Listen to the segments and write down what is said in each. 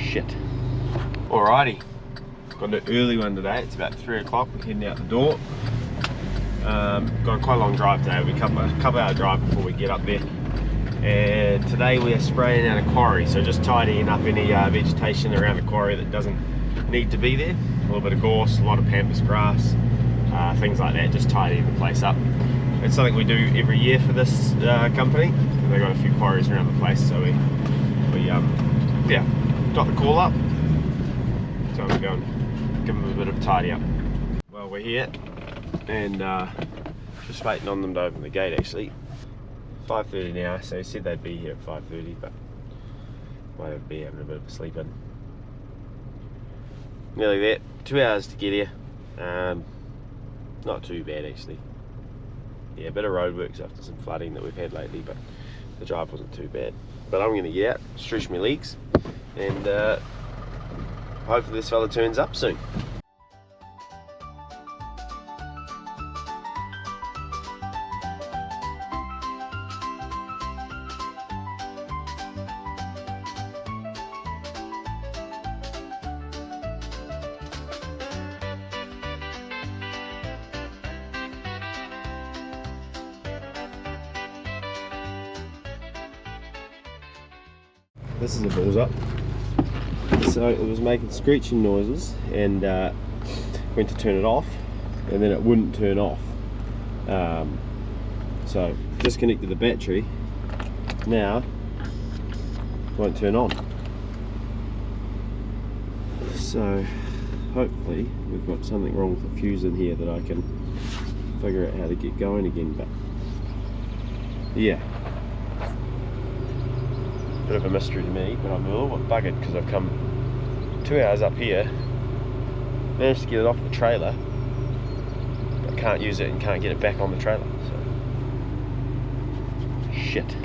Shit. Alrighty, got an early one today. It's about 3 o'clock. We're heading out the door. Got quite a long drive today. We couple hour drive before we get up there. And today we are spraying out a quarry, so just tidying up any vegetation around the quarry that doesn't need to be there. A little bit of gorse, a lot of pampas grass, things like that, just tidying the place up. It's something we do every year for this company. They've got a few quarries around the place, so we yeah, got the call up. So we're going to give them a bit of a tidy up. Well, we're here and just waiting on them to open the gate actually. 5:30 now, so he said they'd be here at 5:30, but might be having a bit of a sleep in. Nearly there, 2 hours to get here. Not too bad actually. Yeah, a bit of roadworks after some flooding that we've had lately, but the drive wasn't too bad. But I'm gonna get out, stretch my legs, and hopefully this fella turns up soon. This is a balls up. So it was making screeching noises and went to turn it off, and then it wouldn't turn off. So disconnected the battery. Now it won't turn on. So hopefully we've got something wrong with the fuse in here that I can figure out how to get going again. But yeah, bit of a mystery to me, but I'm a little bit buggered because I've come 2 hours up here, managed to get it off the trailer, but can't use it and can't get it back on the trailer. So shit.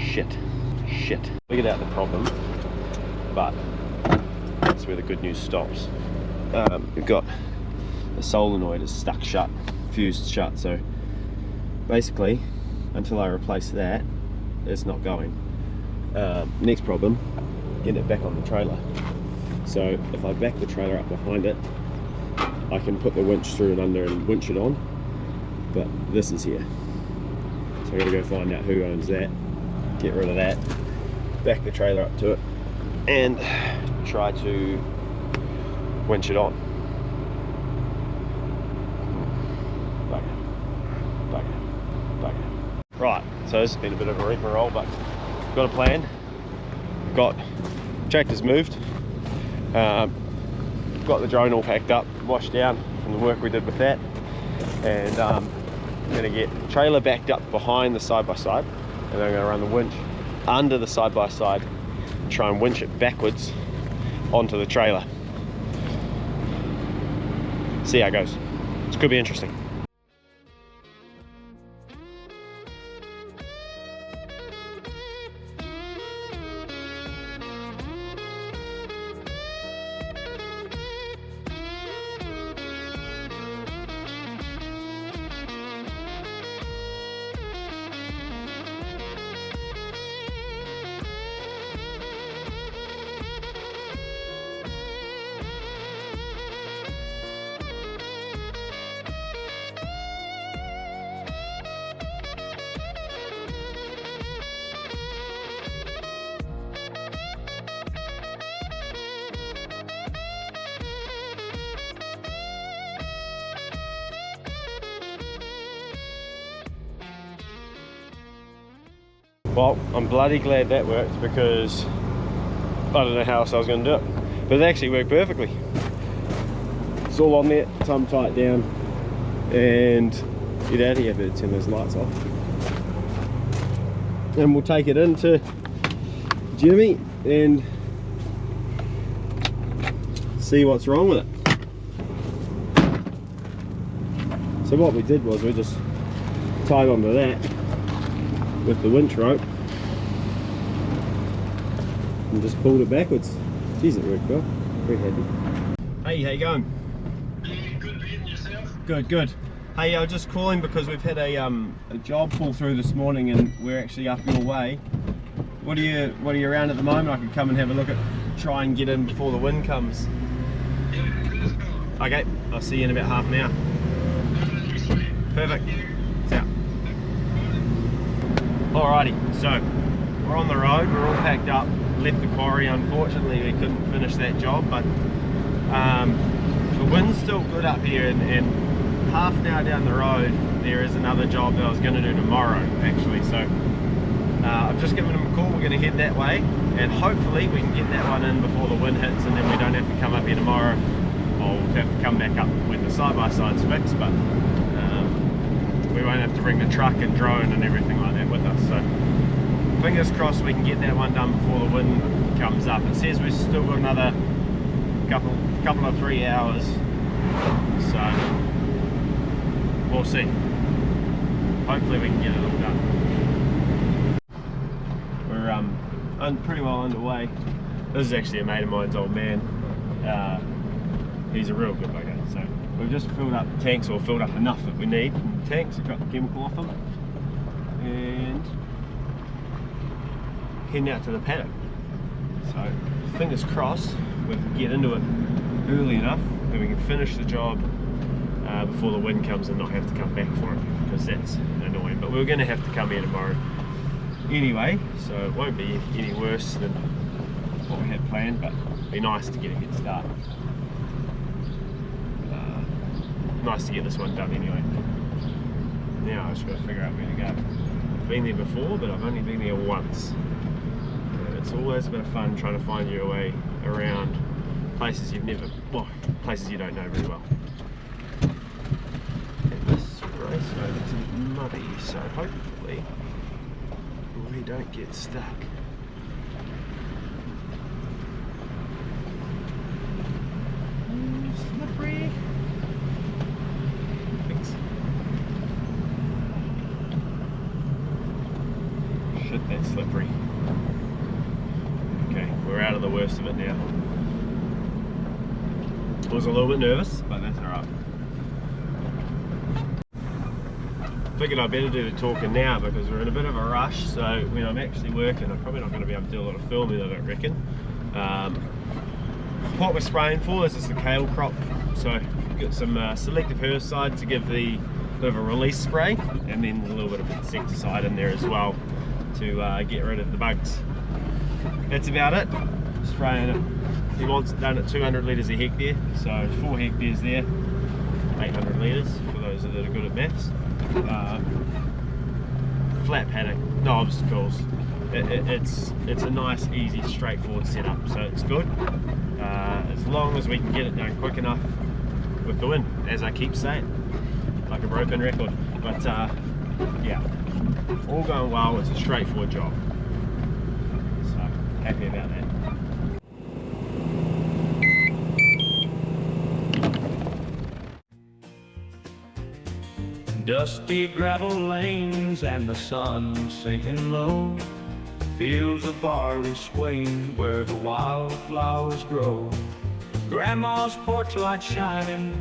Figured out the problem, but that's where the good news stops. We've got the solenoid is stuck shut, fused shut, so basically until I replace that, it's not going. Next problem, getting it back on the trailer. So if I back the trailer up behind it, I can put the winch through and under and winch it on, but this is here. So I gotta go find out who owns that, get rid of that, back the trailer up to it, and try to winch it on. Bugger. Right, so this has been a bit of a rigmarole, but got a plan. Got tractors moved, got the drone all packed up, washed down from the work we did with that, and I'm going to get the trailer backed up behind the side-by-side, and then I'm going to run the winch under the side-by-side, try and winch it backwards onto the trailer. See how it goes. It could be interesting. Well, I'm bloody glad that worked, because I don't know how else I was going to do it. But it actually worked perfectly. It's all on there, time to tie it down and get out of here. Better turn those lights off. And we'll take it into Jimmy and see what's wrong with it. So what we did was we just tied onto that with the winch rope and just pulled it backwards. Jeez, it worked well. Very happy. Hey, how you going? Yeah, good. And yourself? Good. Hey, I was just calling because we've had a job pull through this morning and we're actually up your way. What are you around at the moment? I can come and have a look at try and get in before the wind comes. Okay, I'll see you in about half an hour. Perfect. See ya. Alrighty, so we're on the road, we're all packed up, left the quarry. Unfortunately we couldn't finish that job, but the wind's still good up here, and half an hour down the road there is another job that I was going to do tomorrow actually. So I've just given them a call, we're going to head that way, and hopefully we can get that one in before the wind hits, and then we don't have to come up here tomorrow, or we'll have to come back up when the side-by-side's fixed, but we won't have to bring the truck and drone and everything like that with us. So fingers crossed we can get that one done before the wind comes up. It says we've still got another couple of 3 hours, so we'll see. Hopefully we can get it all done. We're pretty well underway. This is actually a mate of mine's old man. He's a real good bugger. So we've just filled up the tanks, or filled up enough that we need in the tanks. We've got the chemical off them, and heading out to the paddock. So fingers crossed we can get into it early enough that we can finish the job before the wind comes and not have to come back for it, because that's annoying. But we're going to have to come here tomorrow anyway, so it won't be any worse than what we had planned, but it'll be nice to get a head start. Nice to get this one done anyway. Now I just got to figure out where to go. I've been there before, but I've only been there once. And it's always a bit of fun trying to find your way around places you've never, well, places you don't know very well. And this race road is muddy, so hopefully we don't get stuck. Slippery. Shit, that's slippery. Okay, we're out of the worst of it now. I was a little bit nervous, but that's alright. Figured I'd better do the talking now because we're in a bit of a rush, so when I'm actually working I'm probably not going to be able to do a lot of filming, I don't reckon. What we're spraying for is the kale crop, so we've got some selective herbicide to give the bit of a release spray, and then a little bit of insecticide in there as well to get rid of the bugs. That's about it. Spraying it, he wants it done at 200 litres a hectare, so 4 hectares there, 800 litres for those that are good at maths. Flat paddock, no obstacles. It's a nice, easy, straightforward setup, so it's good as long as we can get it done quick enough with the wind, as I keep saying, like a broken record. But yeah, all going well. It's a straightforward job, so happy about that. Dusty gravel lanes and the sun sinking low, fields of barley swing where the wildflowers grow. Grandma's porch light shining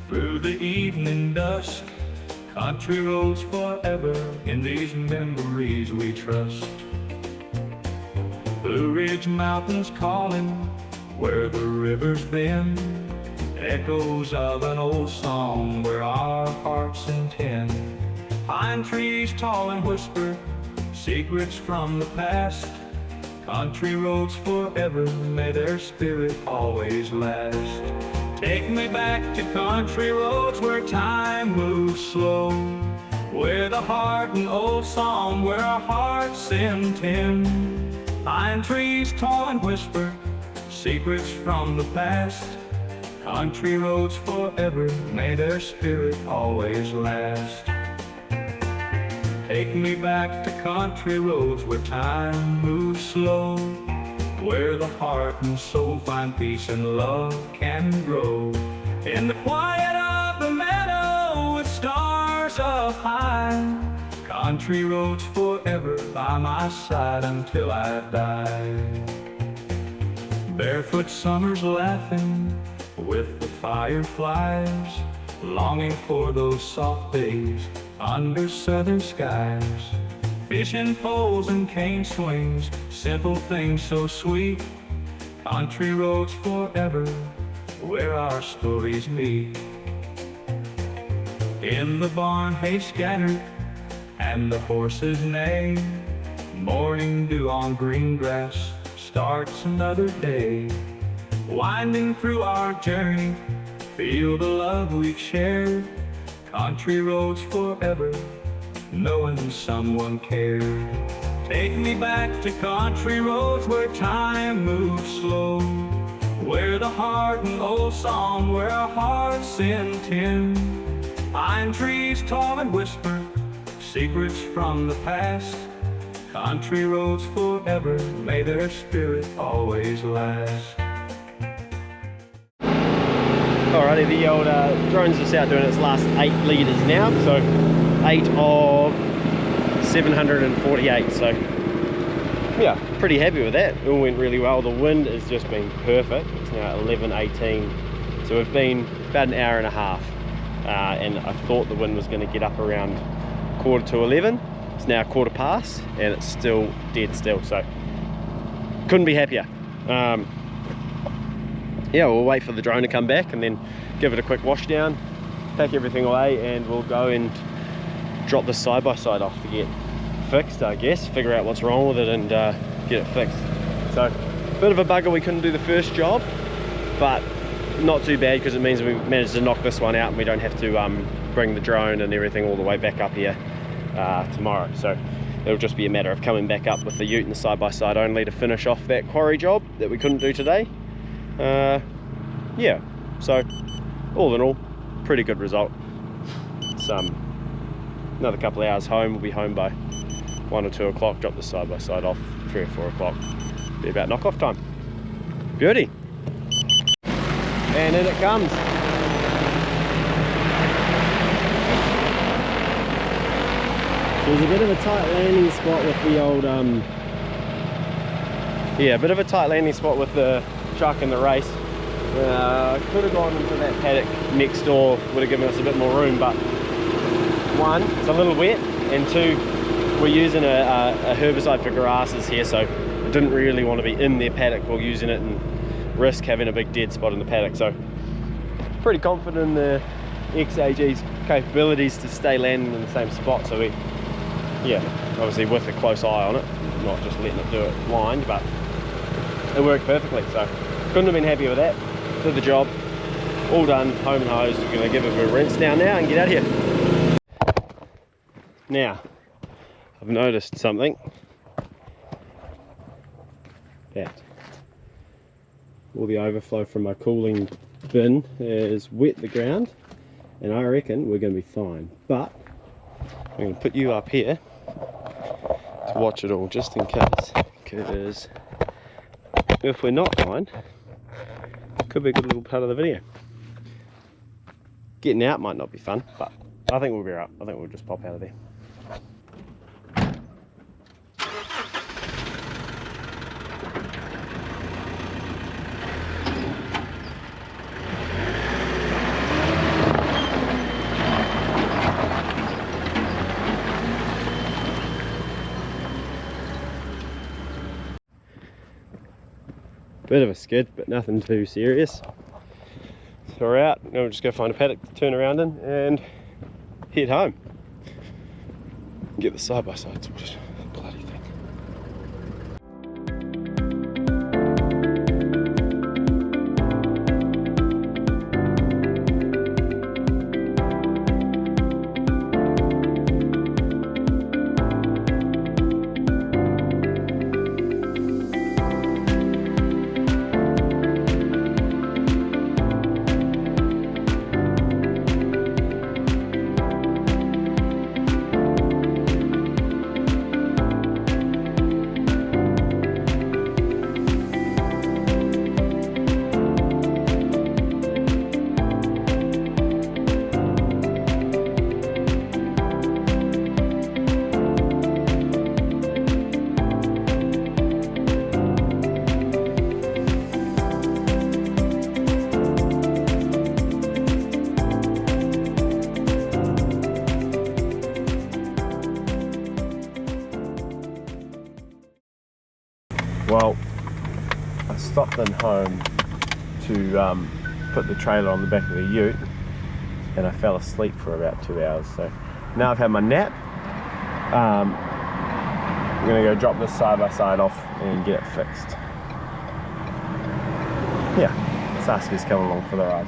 through the evening dusk, country roads forever in these memories we trust. Blue Ridge Mountains calling where the rivers bend, echoes of an old song where our hearts intend. Pine trees tall and whisper secrets from the past, country roads forever, may their spirit always last. Take me back to country roads where time moves slow, where the heart an old song where our hearts intend. Pine trees tall and whisper secrets from the past, country roads forever, may their spirit always last. Take me back to country roads where time moves slow, where the heart and soul find peace and love can grow. In the quiet of the meadow with stars up high, country roads forever by my side until I die. Barefoot summers laughing with the fireflies, longing for those soft days under southern skies. Fishing poles and cane swings, simple things so sweet, Country roads forever, where our stories meet. In the barn hay scattered, and the horses neigh. Morning dew on green grass starts another day. Winding through our journey, feel the love we've shared. Country roads forever, knowing someone cared. Take me back to country roads where time moves slow, where the heart and old song, where our hearts intend. Pine trees tall and whisper secrets from the past. Country roads forever, may their spirit always last. Alrighty, the old drone's just out doing its last 8 litres now, so 8 of 748, so yeah, pretty happy with that. It all went really well. The wind has just been perfect. It's now 11:18, so we've been about an hour and a half, and I thought the wind was going to get up around 11:45. It's now 15:15 and it's still dead still, so couldn't be happier. Yeah, we'll wait for the drone to come back and then give it a quick wash down, pack everything away, and we'll go and drop the side-by-side off to get fixed, I guess, figure out what's wrong with it and get it fixed. So, bit of a bugger we couldn't do the first job, but not too bad because it means we managed to knock this one out and we don't have to bring the drone and everything all the way back up here tomorrow. So it'll just be a matter of coming back up with the ute and the side-by-side only to finish off that quarry job that we couldn't do today. Yeah, so all in all, pretty good result. It's another couple of hours home. We'll be home by 1 or 2 o'clock, drop the side-by-side off 3 or 4 o'clock, be about knock-off time. Beauty. And in it comes. There's a bit of a tight landing spot with the old yeah, a bit of a tight landing spot with the truck in the race. Could have gone into that paddock next door, would have given us a bit more room, but one, it's a little wet, and two, we're using a herbicide for grasses here, so I didn't really want to be in their paddock while using it and risk having a big dead spot in the paddock. So pretty confident in the XAG's capabilities to stay landing in the same spot. So we, yeah, obviously with a close eye on it, not just letting it do it blind, but it worked perfectly. So couldn't have been happier with that. Did the job, all done, home and hosed. We're going to give it a bit of rinse down now and get out of here. Now, I've noticed something. That all the overflow from my cooling bin has wet the ground, and I reckon we're going to be fine. But I'm going to put you up here to watch it all, just in case, because if we're not fine, it could be a good little part of the video. Getting out might not be fun, but I think we'll be right. I think we'll just pop out of there. Bit of a skid, but nothing too serious. So we're out. Now we'll just go find a paddock to turn around in and head home. Get the side-by-side sorted. Bloody thing. to put the trailer on the back of the ute, and I fell asleep for about 2 hours. So now I've had my nap. I'm gonna go drop this side by side off and get it fixed. Yeah, Saskia's coming along for the ride.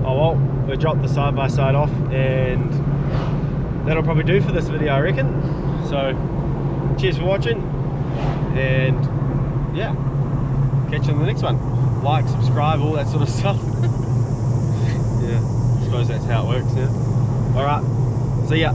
Oh well, we dropped the side by side off, and that'll probably do for this video, I reckon. So cheers for watching, and yeah, catch you on the next one. Like, subscribe, all that sort of stuff. Yeah, I suppose that's how it works now. Alright, see ya.